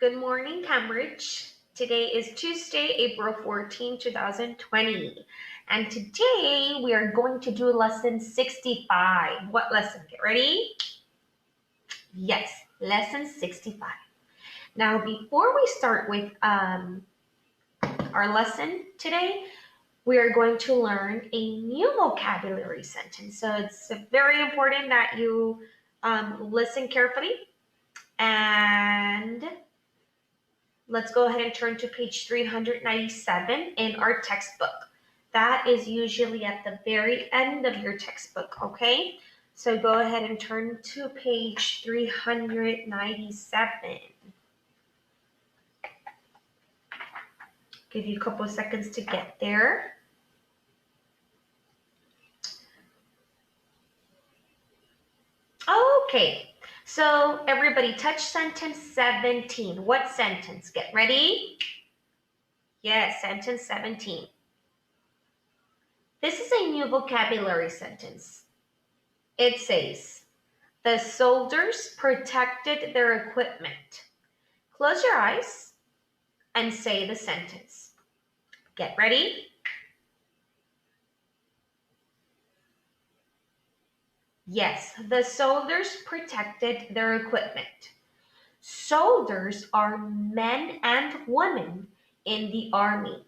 Good morning, Cambridge. Today is Tuesday, April 14, 2020. And today we are going to do lesson 65. What lesson? Get ready? Yes, lesson 65. Now, before we start with our lesson today, we are going to learn a new vocabulary sentence. So it's very important that you listen carefully. And let's go ahead and turn to page 397 in our textbook. That is usually at the very end of your textbook, okay? So go ahead and turn to page 397. Give you a couple of seconds to get there. Okay, so everybody touch sentence 17. What sentence? Get ready? Yes, sentence 17. This is a new vocabulary sentence. It says, the soldiers protected their equipment. Close your eyes and say the sentence. Get ready? Yes, the soldiers protected their equipment. Soldiers are men and women in the army.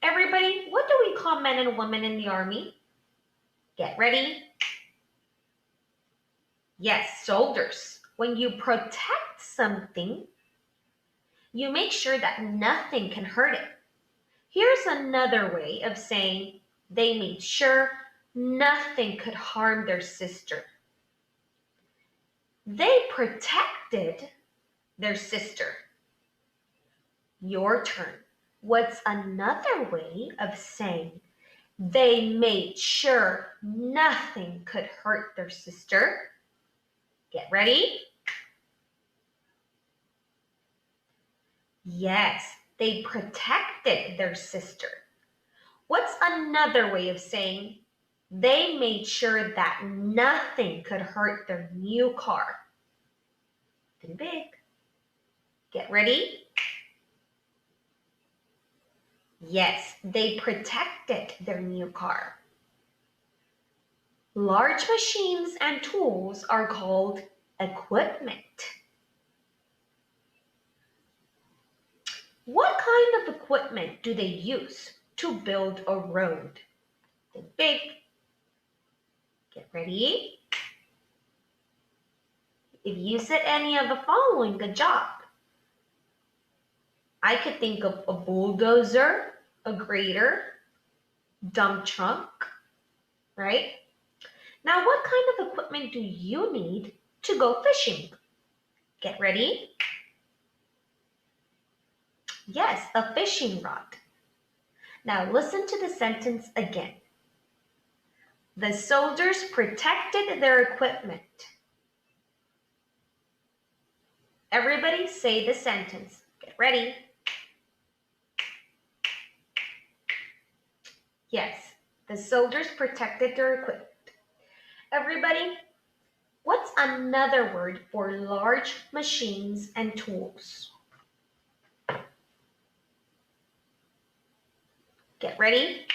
Everybody, what do we call men and women in the army? Get ready? Yes, soldiers. When you protect something, you make sure that nothing can hurt it. Here's another way of saying they made sure nothing could harm their sister. They protected their sister. Your turn. What's another way of saying they made sure nothing could hurt their sister? Get ready? Yes, they protected their sister. What's another way of saying they made sure that nothing could hurt their new car? Think big. Get ready? Yes, they protected their new car. Large machines and tools are called equipment. What kind of equipment do they use to build a road? Think big. Get ready? If you said any of the following, good job. I could think of a bulldozer, a grader, dump truck, right? Now, what kind of equipment do you need to go fishing? Get ready? Yes, a fishing rod. Now, listen to the sentence again. The soldiers protected their equipment. Everybody say the sentence. Get ready. Yes, the soldiers protected their equipment. Everybody, what's another word for large machines and tools? Get ready?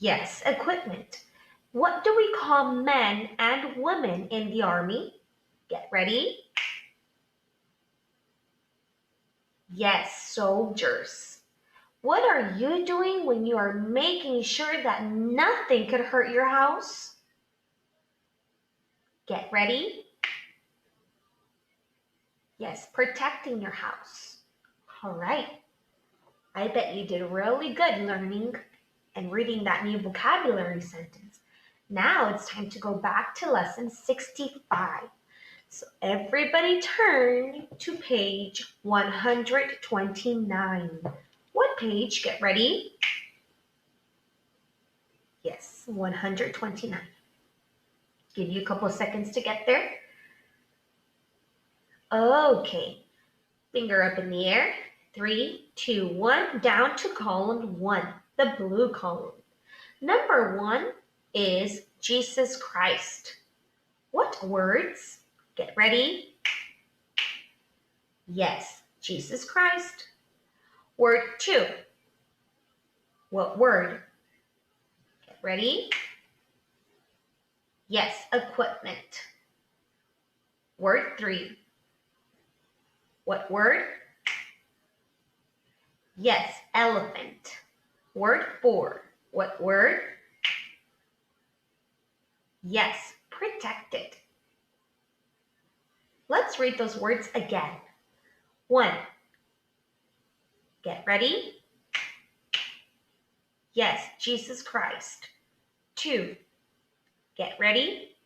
Yes, equipment. What do we call men and women in the army? Get ready? Yes, soldiers. What are you doing when you are making sure that nothing could hurt your house? Get ready? Yes, protecting your house. All right. I bet you did really good learning and reading that new vocabulary sentence. Now it's time to go back to lesson 65. So everybody turn to page 129. What page? Get ready. Yes, 129. Give you a couple of seconds to get there. Okay. Finger up in the air. 3, 2, 1. Down to column 1, the blue column. Number 1 is Jesus Christ. What words? Get ready. Yes, Jesus Christ. Word 2. What word? Get ready. Yes, equipment. Word 3. What word? Yes, elephant. Word 4. What word? Yes, protected. Let's read those words again. 1. Get ready. Yes, Jesus Christ. 2. Get ready.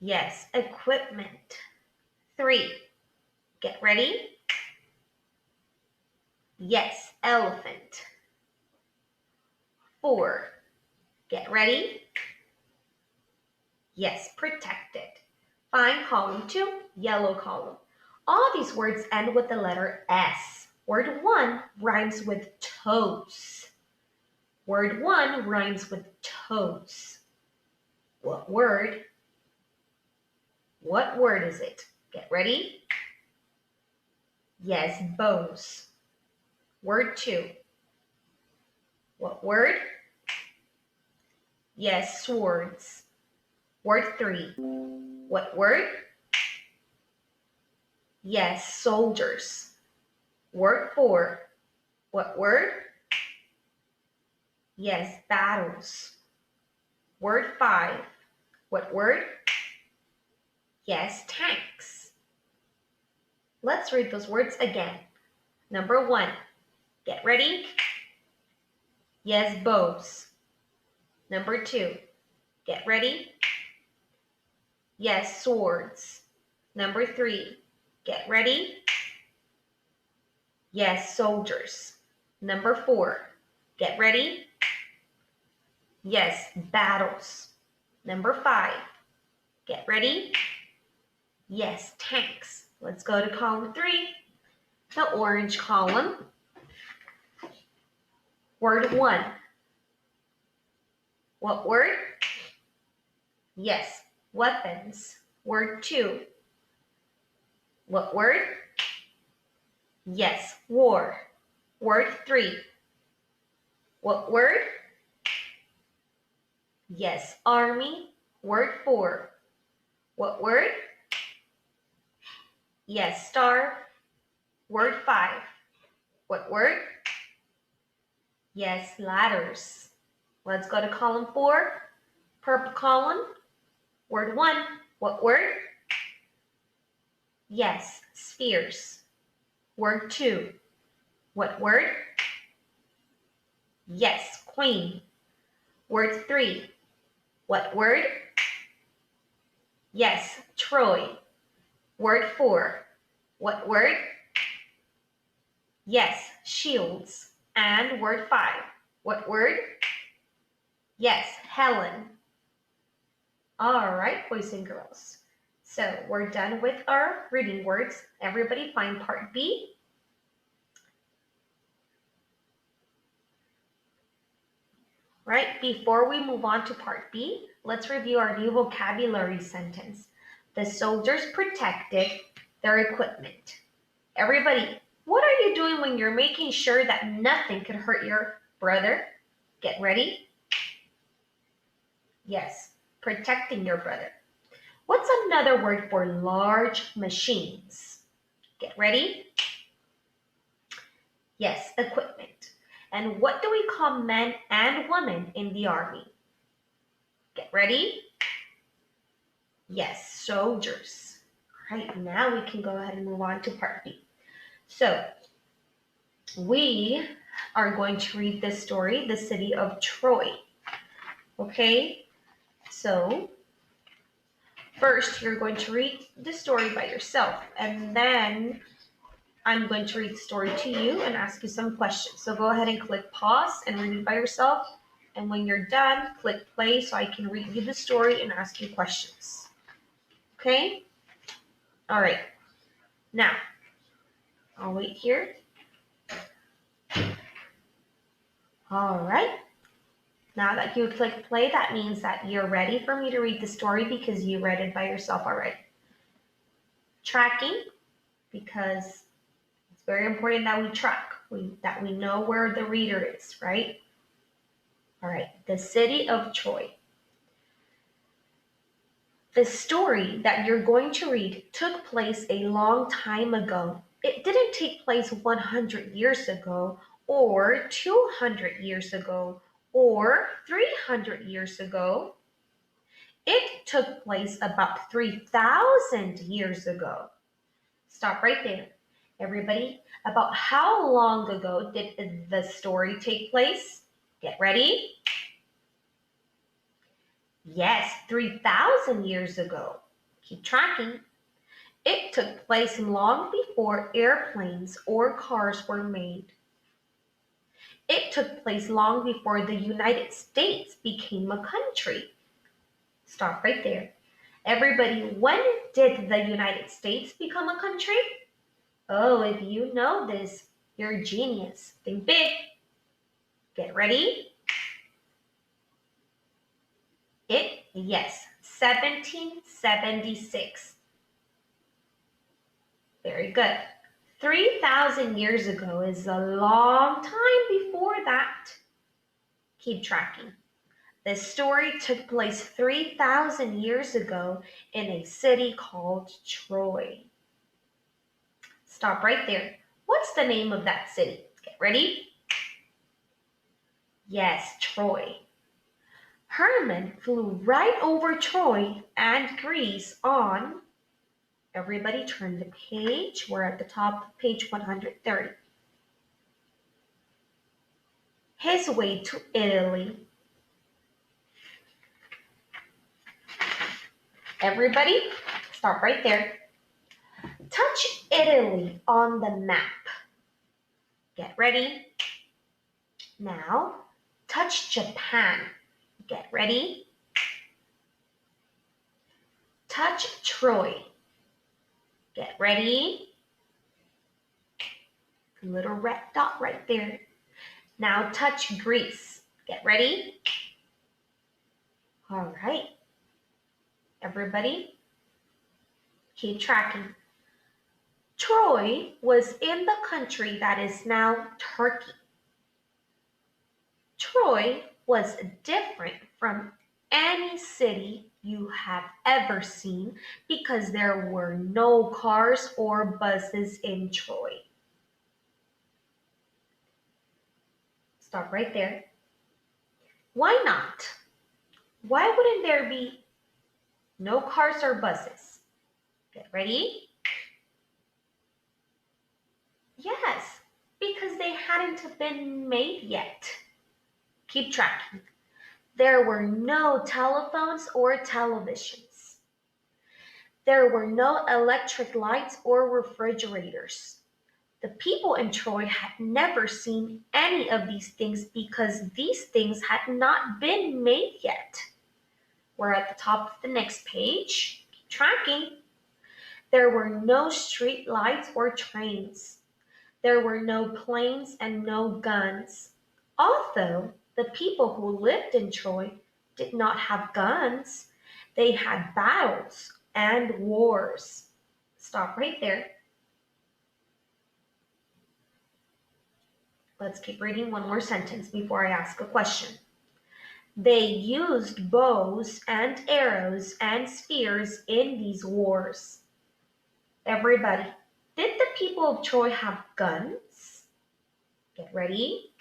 Yes, equipment. 3. Get ready. Yes, elephant. 4. Get ready. Yes, protected. Find column 2, yellow column. All these words end with the letter S. Word 1 rhymes with toes. Word 1 rhymes with toes. What word? What word is it? Get ready. Yes, bows. Word 2. What word? Yes, swords. Word 3. What word? Yes, soldiers. Word 4. What word? Yes, battles. Word 5. What word? Yes, tanks. Let's read those words again. Number 1. Get ready. Yes, bows. Number 2. Get ready. Yes, swords. Number 3. Get ready. Yes, soldiers. Number 4. Get ready. Yes, battles. Number 5. Get ready. Yes, tanks. Let's go to column 3, the orange column. Word 1. What word? Yes, weapons. Word 2. What word? Yes, war. Word 3. What word? Yes, army. Word 4. What word? Yes, star. Word 5. What word? Yes, ladders. Let's go to column 4, purple column. Word 1. What word? Yes, spheres. Word 2. What word? Yes, queen. Word 3. What word? Yes, Troy. Word 4. What word? Yes, shields. And word 5. What word? Yes, Helen. All right, boys and girls. So we're done with our reading words. Everybody find part B. Right, before we move on to part B, let's review our new vocabulary sentence. The soldiers protected their equipment. Everybody, what are you doing when you're making sure that nothing could hurt your brother? Get ready. Yes, protecting your brother. What's another word for large machines? Get ready. Yes, equipment. And what do we call men and women in the army? Get ready. Yes, soldiers. All right, now we can go ahead and move on to part B. So, we are going to read this story, The City of Troy. Okay, so first you're going to read the story by yourself, and then I'm going to read the story to you and ask you some questions. So go ahead and click pause and read it by yourself. And when you're done, click play so I can read you the story and ask you questions. Okay? All right. Now, I'll wait here. All right. Now that you click play, that means that you're ready for me to read the story because you read it by yourself already. tracking, because it's very important that we track, that we know where the reader is, right? All right, the city of Troy. The story that you're going to read took place a long time ago. It didn't take place 100 years ago, or 200 years ago, or 300 years ago. It took place about 3,000 years ago. Stop right there. Everybody, about how long ago did the story take place? Get ready. Yes, 3,000 years ago. Keep tracking. It took place long before airplanes or cars were made. It took place long before the United States became a country. Stop right there. Everybody, when did the United States become a country? Oh, if you know this, you're a genius. Think big. Get ready. Yes, 1776. Very good. 3,000 years ago is a long time before that. Keep tracking. The story took place 3,000 years ago in a city called Troy. Stop right there. What's the name of that city? Get ready. Yes, Troy. Herman flew right over Troy and Greece on, everybody turn the page, we're at the top of page 130. His way to Italy. Everybody, stop right there. Touch Italy on the map. Get ready. Now, touch Japan. Get ready. Touch Troy. Get ready. A little red dot right there. Now touch Greece. Get ready. All right. Everybody, keep tracking. Troy was in the country that is now Turkey. Troy was different from any city you have ever seen because there were no cars or buses in Troy. Stop right there. Why not? Why wouldn't there be no cars or buses? Get ready? Yes, because they hadn't been made yet. Keep tracking. There were no telephones or televisions. There were no electric lights or refrigerators. The people in Troy had never seen any of these things because these things had not been made yet. We're at the top of the next page. Keep tracking. There were no street lights or trains. There were no planes and no guns. Although the people who lived in Troy did not have guns, they had battles and wars. Stop right there. Let's keep reading one more sentence before I ask a question. They used bows and arrows and spears in these wars. Everybody, did the people of Troy have guns? Get ready.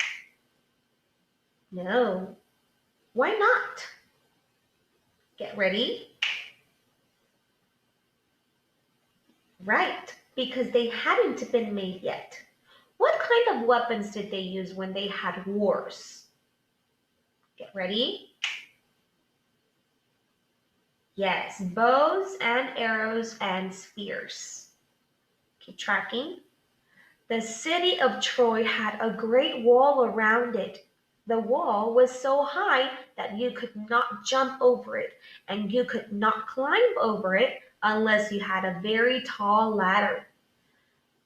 No. Why not? Get ready. Right, because they hadn't been made yet. What kind of weapons did they use when they had wars? Get ready. Yes, bows and arrows and spears. Keep tracking. The city of Troy had a great wall around it. The wall was so high that you could not jump over it, and you could not climb over it unless you had a very tall ladder.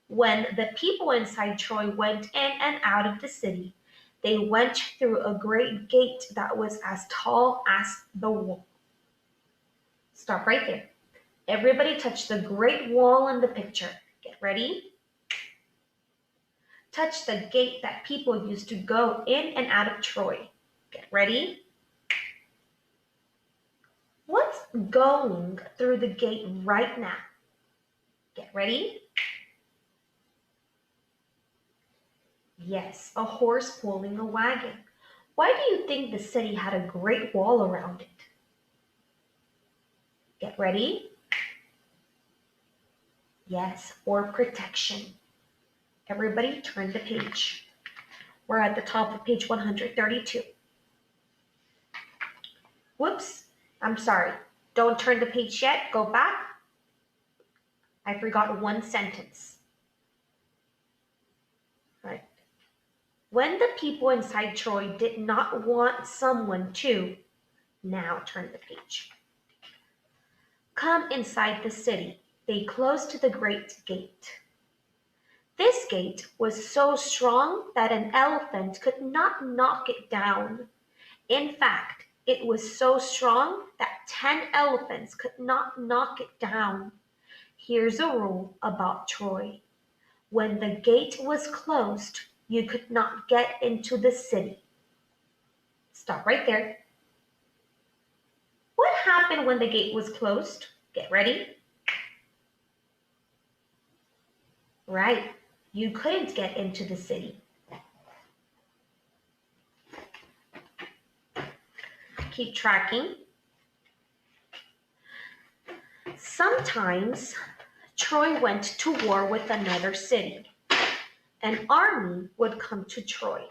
When the people inside Troy went in and out of the city, they went through a great gate that was as tall as the wall. Stop right there. Everybody touch the Great Wall in the picture. Get ready. Touch the gate that people used to go in and out of Troy. Get ready. What's going through the gate right now? Get ready. Yes, a horse pulling a wagon. Why do you think the city had a great wall around it? Get ready. Yes, for protection. Everybody turn the page. We're at the top of page 132. Whoops, I'm sorry. Don't turn the page yet. Go back. I forgot one sentence. Right. When the people inside Troy did not want someone to, now turn the page. Come inside the city. They closed the great gate. This gate was so strong that an elephant could not knock it down. In fact, it was so strong that 10 elephants could not knock it down. Here's a rule about Troy. When the gate was closed, you could not get into the city. Stop right there. What happened when the gate was closed? Get ready. Right, you couldn't get into the city. Keep tracking. Sometimes Troy went to war with another city. An army would come to Troy.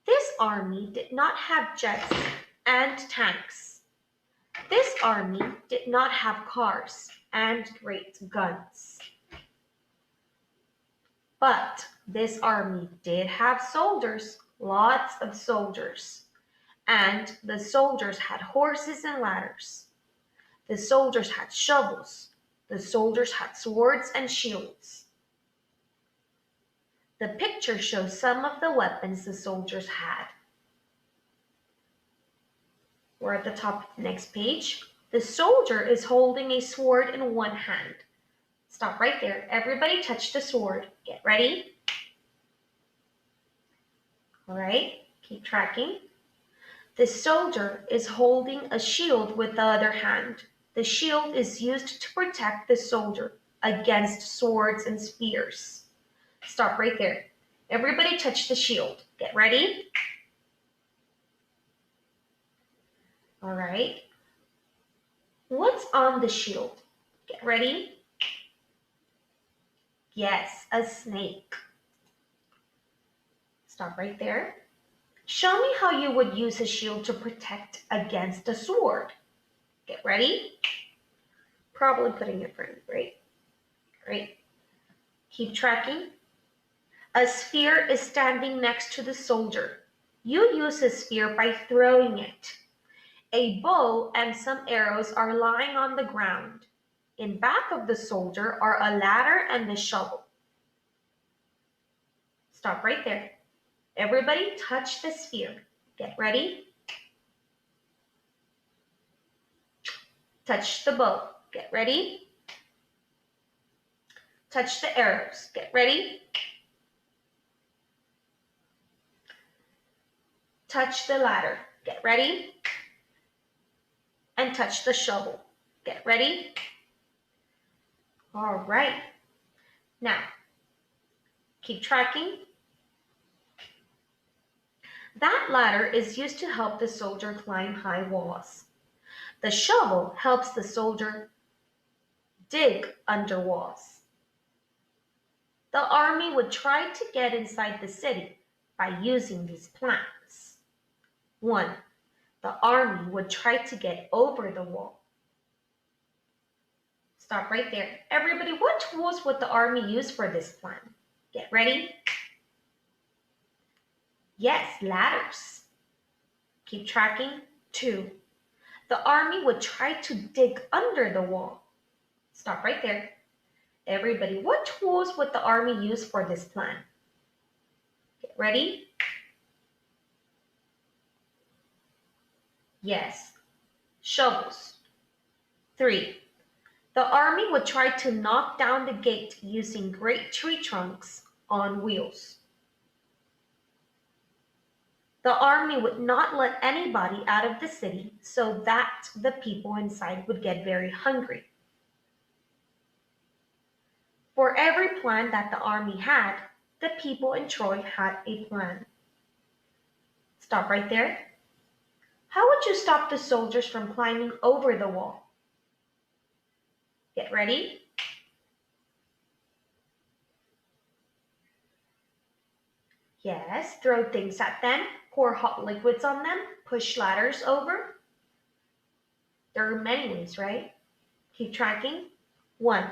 This army did not have jets and tanks. This army did not have cars and great guns. But this army did have soldiers, lots of soldiers. And the soldiers had horses and ladders. The soldiers had shovels. The soldiers had swords and shields. The picture shows some of the weapons the soldiers had. We're at the top of the next page. The soldier is holding a sword in one hand. Stop right there. Everybody touch the sword. Get ready. All right, keep tracking. The soldier is holding a shield with the other hand. The shield is used to protect the soldier against swords and spears. Stop right there. Everybody touch the shield. Get ready. All right. What's on the shield? Get ready. Yes, a snake. Stop right there. Show me how you would use a shield to protect against a sword. Get ready. Probably putting it front, right? Great. Keep tracking. A sphere is standing next to the soldier. You use a sphere by throwing it. A bow and some arrows are lying on the ground. In back of the soldier are a ladder and the shovel. Stop right there. Everybody touch the sphere. Get ready. Touch the bow. Get ready. Touch the arrows. Get ready. Touch the ladder. Get ready. And touch the shovel. Get ready. All right. Now, keep tracking. That ladder is used to help the soldier climb high walls. The shovel helps the soldier dig under walls. The army would try to get inside the city by using these plans. 1. The army would try to get over the wall. Stop right there. Everybody, what tools would the army use for this plan? Get ready. Yes, ladders. Keep tracking. 2. The army would try to dig under the wall. Stop right there. Everybody, what tools would the army use for this plan? Get ready. Yes, shovels. 3. The army would try to knock down the gate using great tree trunks on wheels. The army would not let anybody out of the city so that the people inside would get very hungry. For every plan that the army had, the people in Troy had a plan. Stop right there. How would you stop the soldiers from climbing over the wall? Get ready. Yes, throw things at them, pour hot liquids on them, push ladders over. There are many ways, right? Keep tracking. 1.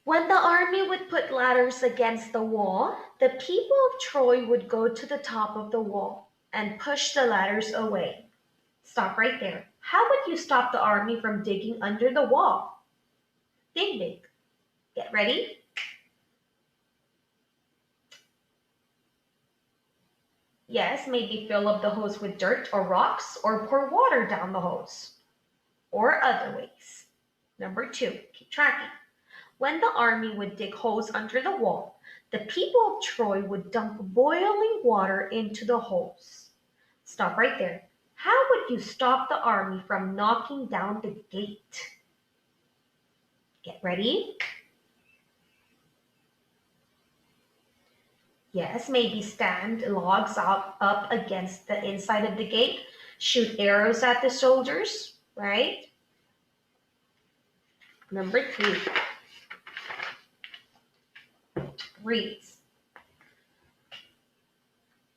When the army would put ladders against the wall, the people of Troy would go to the top of the wall and push the ladders away. Stop right there. How would you stop the army from digging under the wall? Think big. Get ready. Yes, maybe fill up the hose with dirt or rocks or pour water down the hose. Or other ways. Number 2, keep tracking. When the army would dig holes under the wall, the people of Troy would dump boiling water into the holes. Stop right there. How would you stop the army from knocking down the gate? Get ready. Yes, maybe stand logs up against the inside of the gate, shoot arrows at the soldiers, right? Number 3 reads.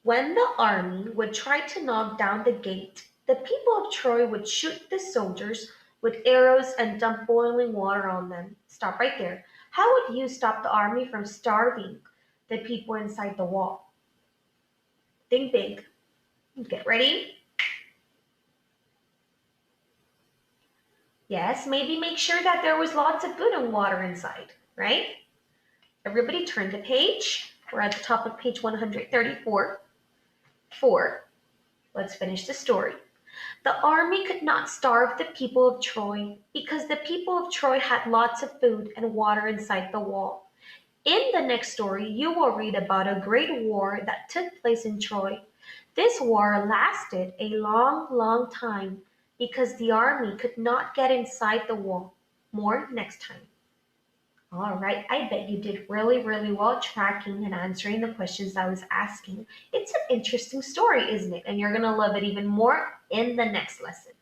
When the army would try to knock down the gate, the people of Troy would shoot the soldiers with arrows and dump boiling water on them. Stop right there. How would you stop the army from starving the people inside the wall? Think big. Get ready. Yes, maybe make sure that there was lots of food and water inside, right? Everybody turn the page. We're at the top of page 134. 4. Let's finish the story. The army could not starve the people of Troy because the people of Troy had lots of food and water inside the wall. In the next story, you will read about a great war that took place in Troy. This war lasted a long, long time because the army could not get inside the wall. More next time. All right, I bet you did really, really well tracking and answering the questions I was asking. It's an interesting story, isn't it? And you're going to love it even more in the next lesson.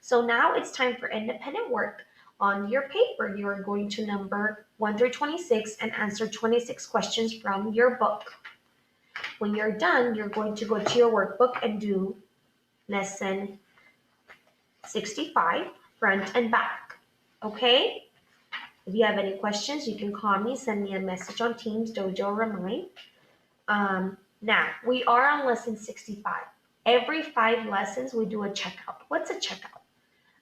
So now it's time for independent work. On your paper, you are going to number 1 through 26 and answer 26 questions from your book. When you're done, you're going to go to your workbook and do lesson 65, front and back. Okay? If you have any questions, you can call me, send me a message on Teams, Dojo, or Remind. Now, we are on lesson 65. Every 5 lessons, we do a checkout. What's a checkout?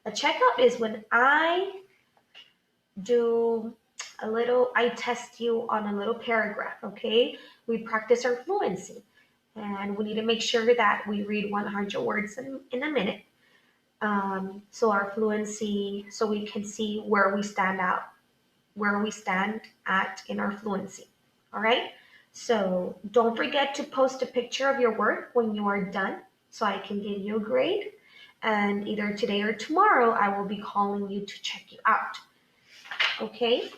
A checkout is when I test you on a little paragraph, okay? We practice our fluency. And we need to make sure that we read 100 words in a minute. So our fluency, so we can see where we stand at in our fluency. All right. So don't forget to post a picture of your work when you are done so I can give you a grade. And either today or tomorrow, I will be calling you to check you out. Okay.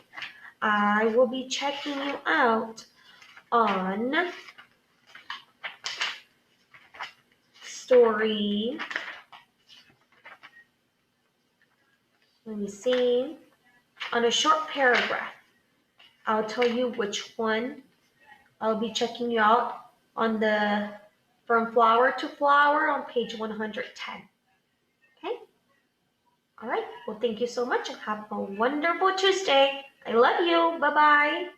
I will be checking you out on story. Let me see. On a short paragraph. I'll tell you which one. I'll be checking you out on the From Flower to Flower on page 110. Okay? All right. Well, thank you so much and have a wonderful Tuesday. I love you. Bye-bye.